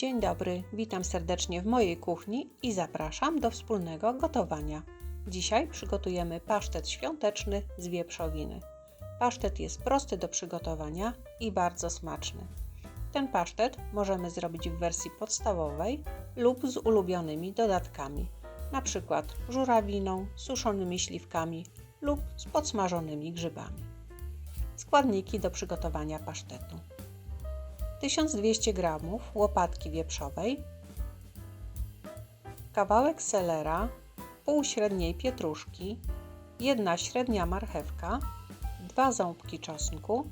Dzień dobry, witam serdecznie w mojej kuchni i zapraszam do wspólnego gotowania. Dzisiaj przygotujemy pasztet świąteczny z wieprzowiny. Pasztet jest prosty do przygotowania i bardzo smaczny. Ten pasztet możemy zrobić w wersji podstawowej lub z ulubionymi dodatkami, np. żurawiną, suszonymi śliwkami lub z podsmażonymi grzybami. Składniki do przygotowania pasztetu: 1200 g łopatki wieprzowej, kawałek selera, pół średniej pietruszki, 1 średnia marchewka, 2 ząbki czosnku,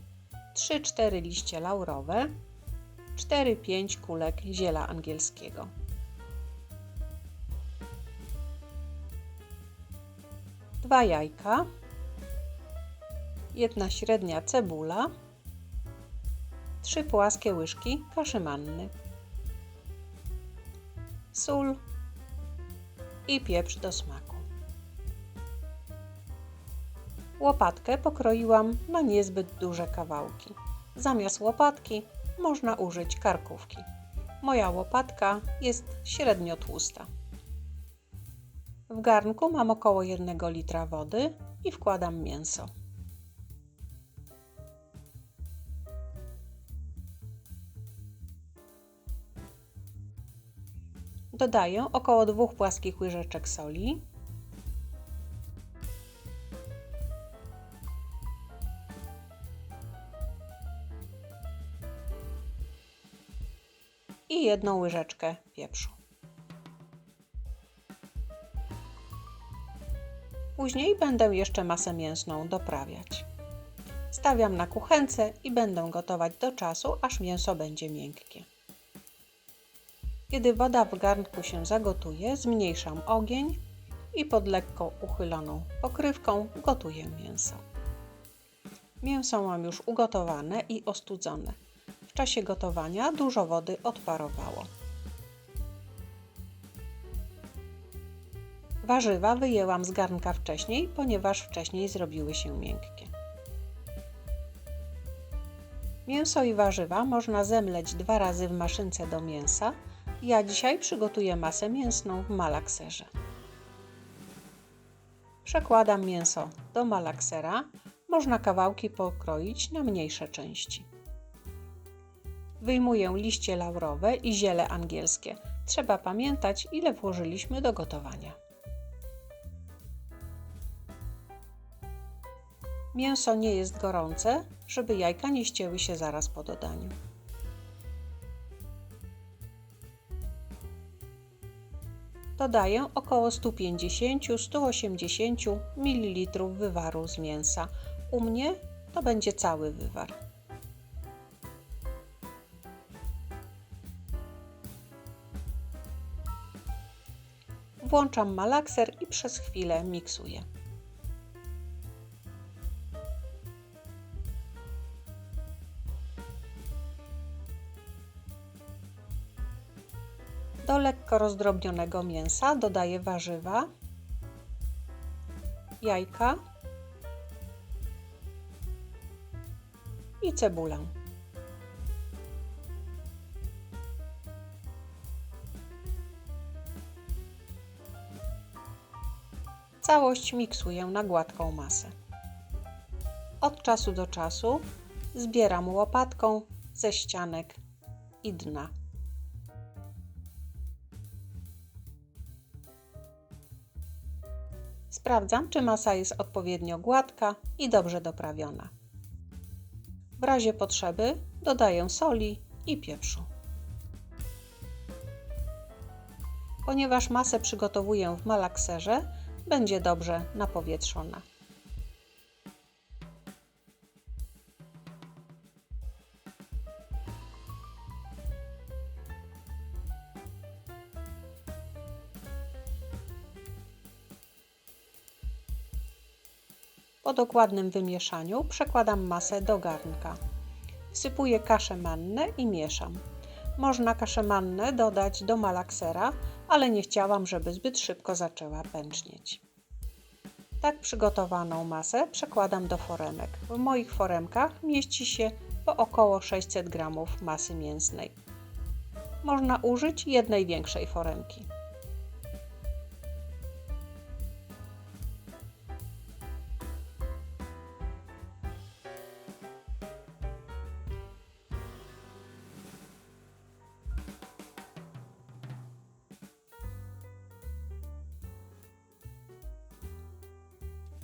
3-4 liście laurowe, 4-5 kulek ziela angielskiego. Dwa jajka, 1 średnia cebula, 3 płaskie łyżki kaszy manny, sól i pieprz do smaku. Łopatkę pokroiłam na niezbyt duże kawałki. Zamiast łopatki można użyć karkówki. Moja łopatka jest średnio tłusta. W garnku mam około 1 litra wody i wkładam mięso. Dodaję około 2 płaskich łyżeczek soli, i 1 łyżeczkę pieprzu. Później będę jeszcze masę mięsną doprawiać. Stawiam na kuchence i będę gotować do czasu, aż mięso będzie miękkie. Kiedy woda w garnku się zagotuje, zmniejszam ogień i pod lekko uchyloną pokrywką gotuję mięso. Mięso mam już ugotowane i ostudzone. W czasie gotowania dużo wody odparowało. Warzywa wyjęłam z garnka wcześniej, ponieważ wcześniej zrobiły się miękkie. Mięso i warzywa można zemleć 2 razy w maszynce do mięsa. Ja dzisiaj przygotuję masę mięsną w malakserze. Przekładam mięso do malaksera. Można kawałki pokroić na mniejsze części. Wyjmuję liście laurowe i ziele angielskie. Trzeba pamiętać, ile włożyliśmy do gotowania. Mięso nie jest gorące, żeby jajka nie ścięły się zaraz po dodaniu. Dodaję około 150-180 ml wywaru z mięsa. U mnie to będzie cały wywar. Włączam malakser i przez chwilę miksuję. Do lekko rozdrobnionego mięsa dodaję warzywa, jajka i cebulę. Całość miksuję na gładką masę. Od czasu do czasu zbieram łopatką ze ścianek i dna. Sprawdzam, czy masa jest odpowiednio gładka i dobrze doprawiona. W razie potrzeby dodaję soli i pieprzu. Ponieważ masę przygotowuję w malakserze, będzie dobrze napowietrzona. Po dokładnym wymieszaniu przekładam masę do garnka. Wsypuję kaszę mannę i mieszam. Można kaszę mannę dodać do malaksera, ale nie chciałam, żeby zbyt szybko zaczęła pęcznieć. Tak przygotowaną masę przekładam do foremek. W moich foremkach mieści się po około 600 g masy mięsnej. można użyć jednej większej foremki.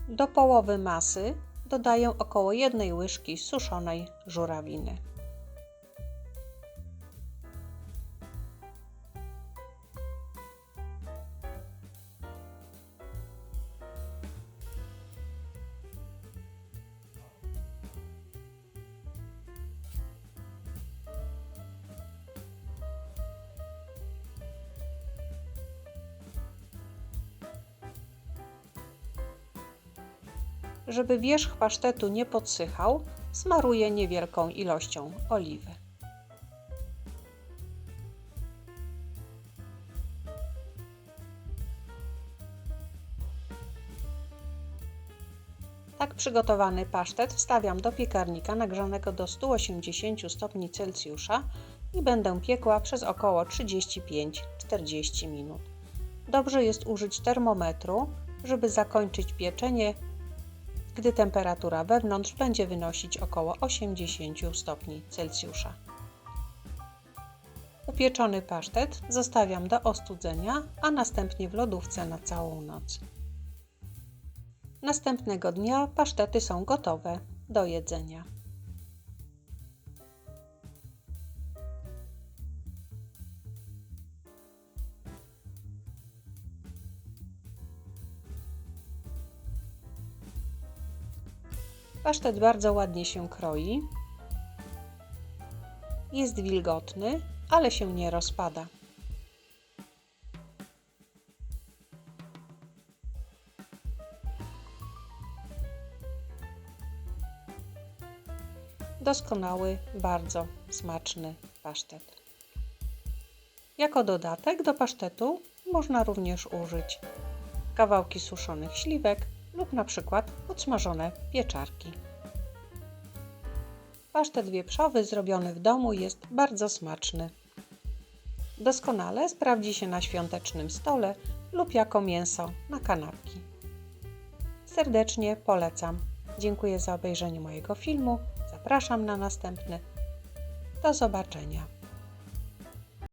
Do połowy masy dodaję około 1 łyżki suszonej żurawiny. Żeby wierzch pasztetu nie podsychał, smaruję niewielką ilością oliwy. Tak przygotowany pasztet wstawiam do piekarnika nagrzanego do 180 stopni Celsjusza i będę piekła przez około 35-40 minut. Dobrze jest użyć termometru, żeby zakończyć pieczenie, gdy temperatura wewnątrz będzie wynosić około 80 stopni Celsjusza. Upieczony pasztet zostawiam do ostudzenia, a następnie w lodówce na całą noc. Następnego dnia pasztety są gotowe do jedzenia. Pasztet bardzo ładnie się kroi. Jest wilgotny, ale się nie rozpada. Doskonały, bardzo smaczny pasztet. Jako dodatek do pasztetu można również użyć kawałki suszonych śliwek lub na przykład podsmażone pieczarki. Pasztet wieprzowy zrobiony w domu jest bardzo smaczny. Doskonale sprawdzi się na świątecznym stole lub jako mięso na kanapki. Serdecznie polecam. Dziękuję za obejrzenie mojego filmu. Zapraszam na następny. Do zobaczenia.